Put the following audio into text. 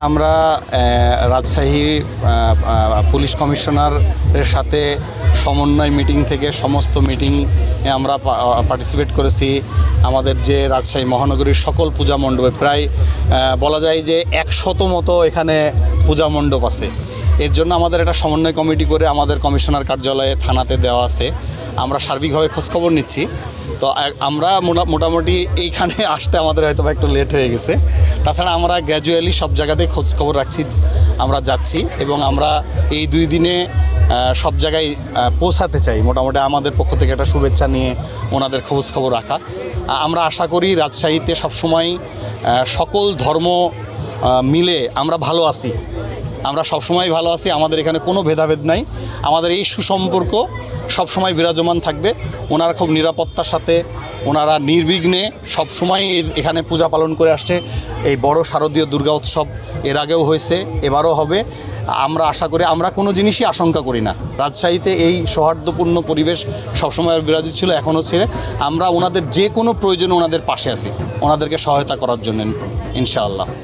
আমরা রাজশাহী পুলিশ কমিশনারের সাথে সমন্বয় মিটিং থেকে সমস্ত মিটিং আমরা পার্টিসিপেট করেছি। আমাদের যে রাজশাহী মহানগরীর সকল পূজা মণ্ডপে প্রায় বলা যায় যে 100 মতো এখানে পূজা মণ্ডপ আছে। এর জন্য আমাদের একটা সমন্বয় কমিটি করে আমাদের কমিশনার কার্যালয়ে থানাতে দেওয়া আছে। আমরা সার্বিকভাবে খোঁজখবর নিচ্ছি। তো আমরা মোটামুটি এইখানে আসতে আমাদের হয়তো একটু লেট হয়ে গেছে। তাছাড়া আমরা গ্র্যাজুয়ালি সব জায়গাতেই খোঁজখবর রাখছি, আমরা যাচ্ছি এবং আমরা এই 2 দিনে সব জায়গায় পৌঁছাতে চাই। মোটামুটি আমাদের পক্ষ থেকে একটা শুভেচ্ছা নিয়ে ওনাদের খোঁজখবর রাখা। আমরা আশা করি রাজশাহীতে সবসময় সকল ধর্ম মিলে আমরা ভালো আছি, আমরা সবসময় ভালো আছি। আমাদের এখানে কোনো ভেদাভেদ নাই। আমাদের এই সুসম্পর্ক সবসময় বিরাজমান থাকবে। ওনারা খুব নিরাপত্তার সাথে, ওনারা নির্বিঘ্নে সবসময় এখানে পূজা পালন করে আসছে। এই বড় শারদীয় দুর্গা উৎসব এর আগেও হয়েছে, এবারও হবে। আমরা আশা করি, আমরা কোনো জিনিসই আশঙ্কা করি না। রাজশাহীতে এই সৌহার্দ্যপূর্ণ পরিবেশ সবসময় বিরাজিত ছিল, এখনও ছিল। আমরা ওনাদের যে কোনো প্রয়োজনে ওনাদের পাশে আছি, ওনাদেরকে সহায়তা করার জন্য ইনশাআল্লাহ।